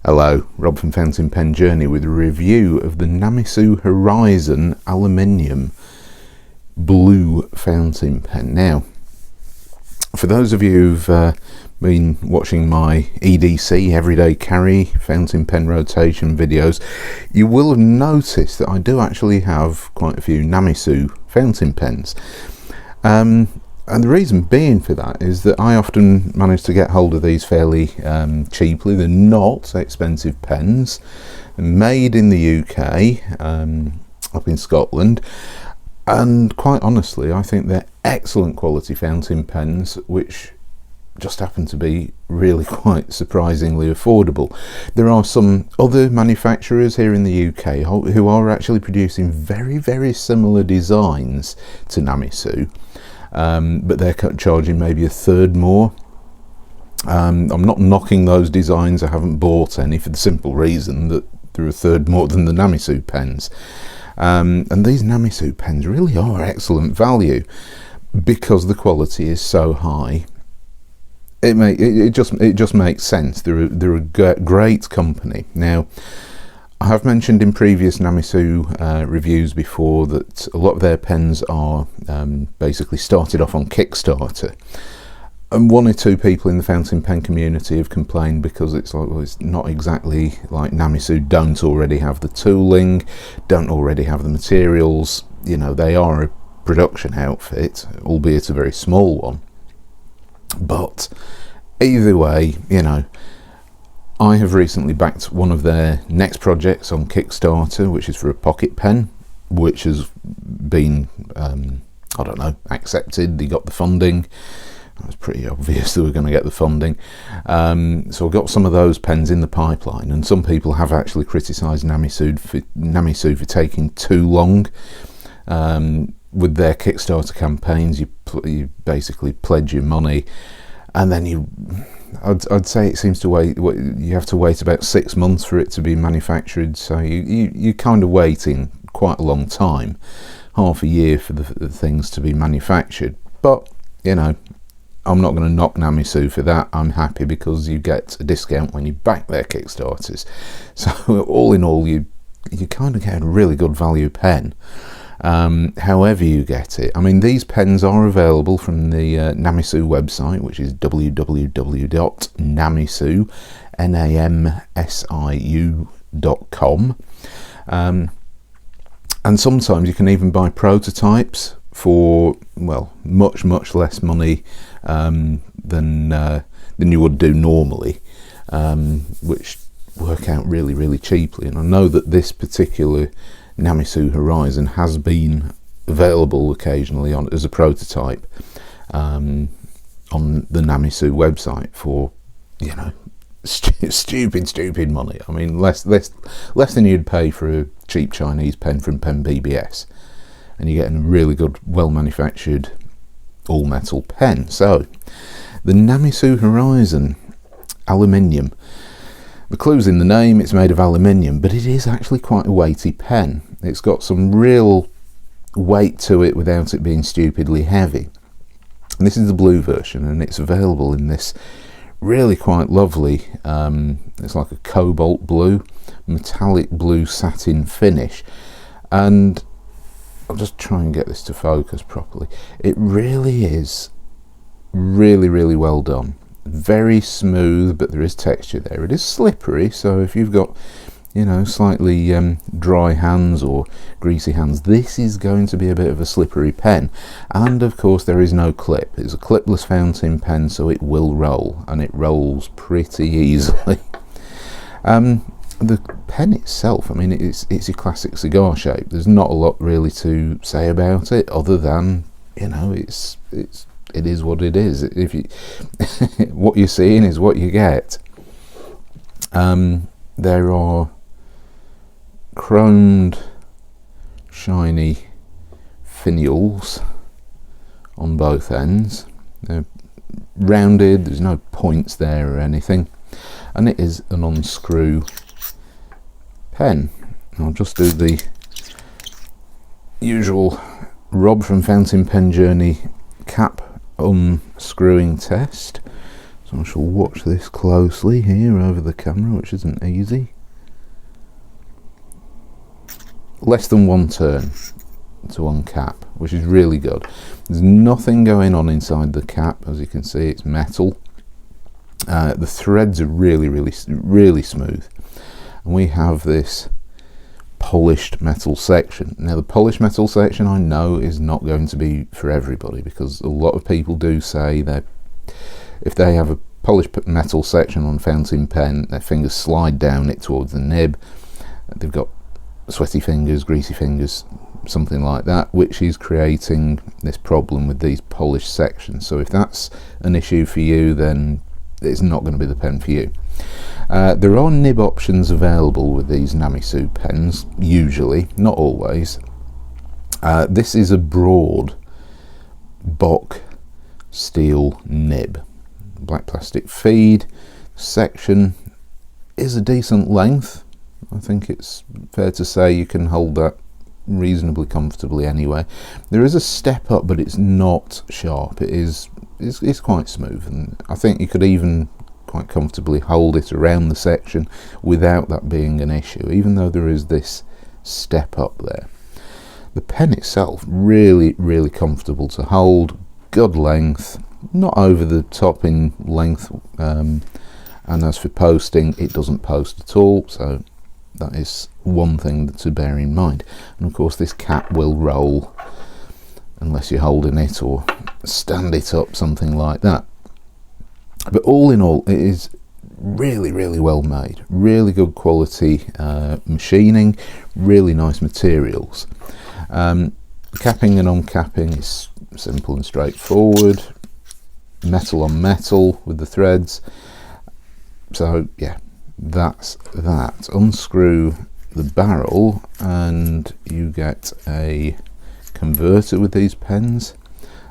Hello, Rob from Fountain Pen Journey with a review of the Namisu Horizon Aluminium Blue fountain pen. Now, for those of you who've been watching my EDC, Everyday Carry, fountain pen rotation videos, you will have noticed that I do actually have quite a few Namisu fountain pens. And the reason being for that is that I often manage to get hold of these fairly cheaply. They're not expensive pens, made in the UK, up in Scotland, and quite honestly I think they're excellent quality fountain pens which just happen to be really quite surprisingly affordable. There are some other manufacturers here in the UK who are actually producing very similar designs to Namisu. But they're charging maybe a third more. I'm not knocking those designs. I haven't bought any for the simple reason that they're a third more than the Namisu pens. And these Namisu pens really are excellent value because the quality is so high. It just makes sense. They're a great company. Now, I have mentioned in previous Namisu reviews before that a lot of their pens are basically started off on Kickstarter, and one or two people in the fountain pen community have complained because it's like, well, it's not exactly like Namisu don't already have the tooling, don't already have the materials. You know, they are a production outfit, albeit a very small one. But either way, you know, I have recently backed one of their next projects on Kickstarter, which is for a pocket pen, which has been, I don't know, accepted. They got the funding. It was pretty obvious they were going to get the funding. So I've got some of those pens in the pipeline, and some people have actually criticised Namisu for taking too long. With their Kickstarter campaigns, you basically pledge your money, and then I'd say it seems to wait. You have to wait about 6 months for it to be manufactured. So you're kind of waiting quite a long time, half a year for the things to be manufactured. But you know, I'm not going to knock Namisu for that. I'm happy because you get a discount when you back their Kickstarters. So all in all, you kind of get a really good value pen. However you get it. I mean, these pens are available from the Namisu website, which is www.namisu.com, and sometimes you can even buy prototypes for, well, much less money than you would do normally, which work out really cheaply. And I know that this particular Namisu Horizon has been available occasionally as a prototype on the Namisu website for, you know, stupid money. I mean, less than you'd pay for a cheap Chinese pen from Pen BBS, and you're getting a really good, well manufactured all metal pen. So the Namisu Horizon aluminium. The clue's in the name, it's made of aluminium, but it is actually quite a weighty pen. It's got some real weight to it without it being stupidly heavy. And this is the blue version, and it's available in this really quite lovely, it's like a cobalt blue, metallic blue satin finish. And I'll just try and get this to focus properly. It really is really well done. Very smooth, but there is texture there. It is slippery, so if you've got, you know, slightly dry hands or greasy hands, this is going to be a bit of a slippery pen. And of course there is no clip. It's a clipless fountain pen, so it will roll, and it rolls pretty easily. The pen itself, I mean, it's a classic cigar shape. There's not a lot really to say about it other than, you know, it is what it is. If you what you're seeing is what you get. There are chromed shiny finials on both ends. They're rounded, there's no points there or anything, and it is an unscrew pen. I'll just do the usual Rob from Fountain Pen Journey cap unscrewing test. So I shall watch this closely here over the camera, which isn't easy. Less than one turn to uncap, which is really good. There's nothing going on inside the cap, as you can see. It's metal. The threads are really smooth, and we have this polished metal section. Now the polished metal section, I know, is not going to be for everybody, because a lot of people do say that if they have a polished metal section on a fountain pen, their fingers slide down it towards the nib. They've got sweaty fingers, greasy fingers, something like that, which is creating this problem with these polished sections. So if that's an issue for you, then it's not going to be the pen for you. There are nib options available with these Namisu pens, usually, not always. This is a broad Bock steel nib, black plastic feed. Section is a decent length. I think it's fair to say you can hold that reasonably comfortably anyway. There is a step up, but it's not sharp. It's quite smooth, and I think you could even quite comfortably hold it around the section without that being an issue, even though there is this step up there. The pen itself, really comfortable to hold, good length, not over the top in length, and as for posting, it doesn't post at all, so that is one thing to bear in mind. And of course this cap will roll unless you're holding it or stand it up, something like that. But all in all, it is really well made, really good quality machining, really nice materials. Capping and uncapping is simple and straightforward, metal on metal with the threads. So yeah, that's that. Unscrew the barrel and you get a converter with these pens,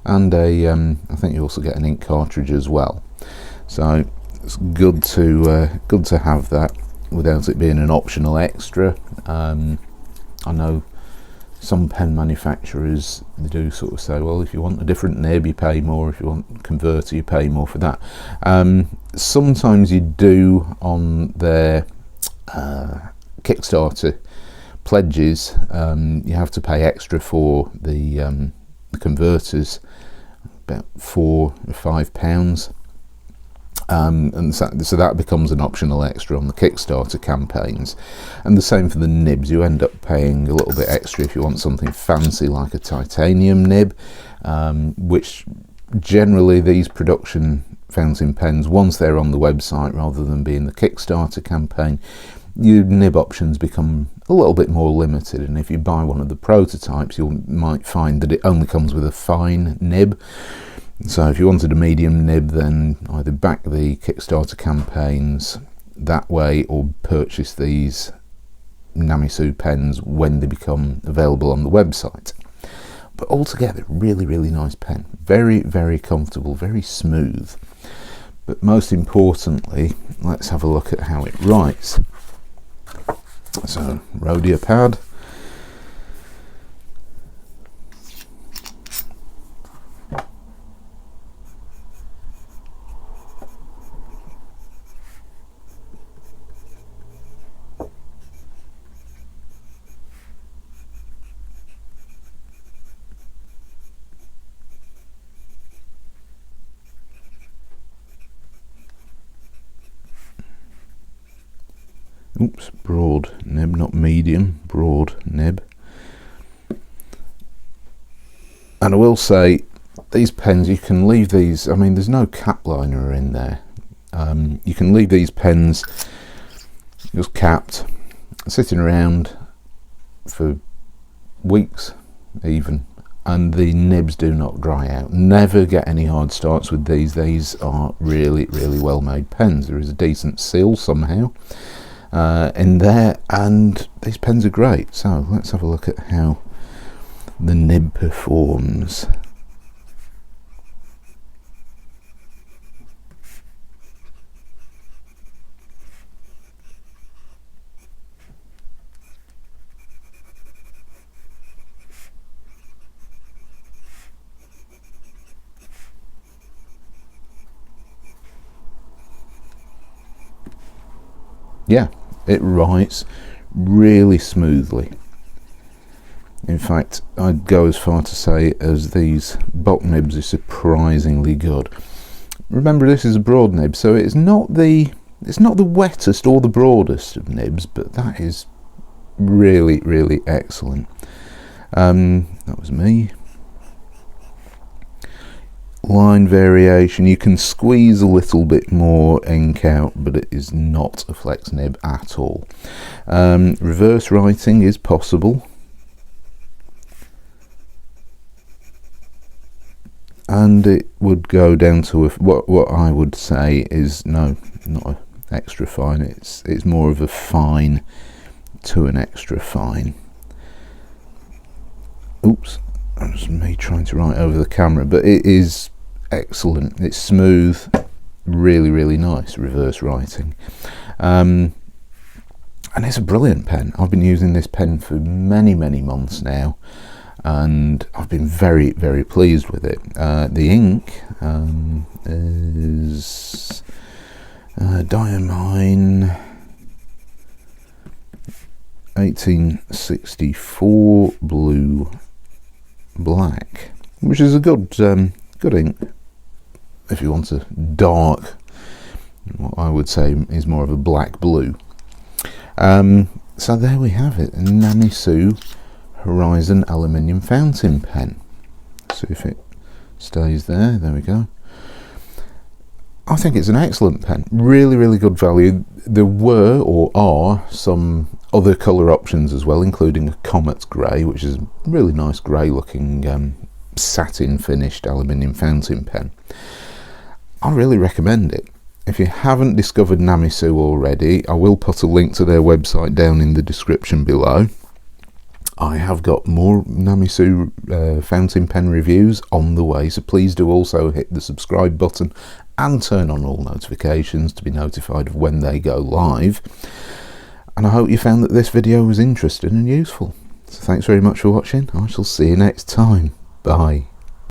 and I think you also get an ink cartridge as well. So it's good to have that without it being an optional extra. I know some pen manufacturers, they do sort of say, well, if you want a different nib you pay more, if you want a converter you pay more for that. Sometimes you do on their Kickstarter pledges, you have to pay extra for the converters, about £4 or £5, and so that becomes an optional extra on the Kickstarter campaigns. And the same for the nibs, you end up paying a little bit extra if you want something fancy like a titanium nib, which generally these production fountain pens, once they're on the website rather than being the Kickstarter campaign, your nib options become a little bit more limited, and if you buy one of the prototypes you might find that it only comes with a fine nib. So if you wanted a medium nib, then either back the Kickstarter campaigns that way or purchase these Namisu pens when they become available on the website. But altogether, really nice pen, very comfortable, very smooth. But most importantly, let's have a look at how it writes. So, Rhodia pad, oops, broad nib, not medium, broad nib. And I will say, these pens, you can leave these, I mean there's no cap liner in there, you can leave these pens just capped, sitting around for weeks even, and the nibs do not dry out. Never get any hard starts with these. These are really well made pens. There is a decent seal somehow in there, and these pens are great. So let's have a look at how the nib performs. yeah, it writes really smoothly. In fact, I'd go as far to say as these box nibs are surprisingly good. Remember, this is a broad nib, so it's not the wettest or the broadest of nibs, but that is really, really excellent. That was me. Line variation, you can squeeze a little bit more ink out, but it is not a flex nib at all. Reverse writing is possible, and it would go down to what I would say is not an extra fine. It's more of a fine to an extra fine. Oops, that was me trying to write over the camera, but it is excellent. It's smooth, really, really nice reverse writing, and it's a brilliant pen. I've been using this pen for many, many months now, and I've been very, very pleased with it. The ink is Diamine 1864 blue black, which is a good ink if you want a dark, what I would say is more of a black blue. So there we have it, a Namisu Horizon aluminium fountain pen. See if it stays there. There we go. I think it's an excellent pen. Really, really good value. There were or are some other colour options as well, including a Comet Grey, which is a really nice grey looking satin finished aluminium fountain pen. I really recommend it. If you haven't discovered Namisu already, I will put a link to their website down in the description below. I have got more Namisu fountain pen reviews on the way, so please do also hit the subscribe button and turn on all notifications to be notified of when they go live. And I hope you found that this video was interesting and useful. So thanks very much for watching. I shall see you next time. Bye.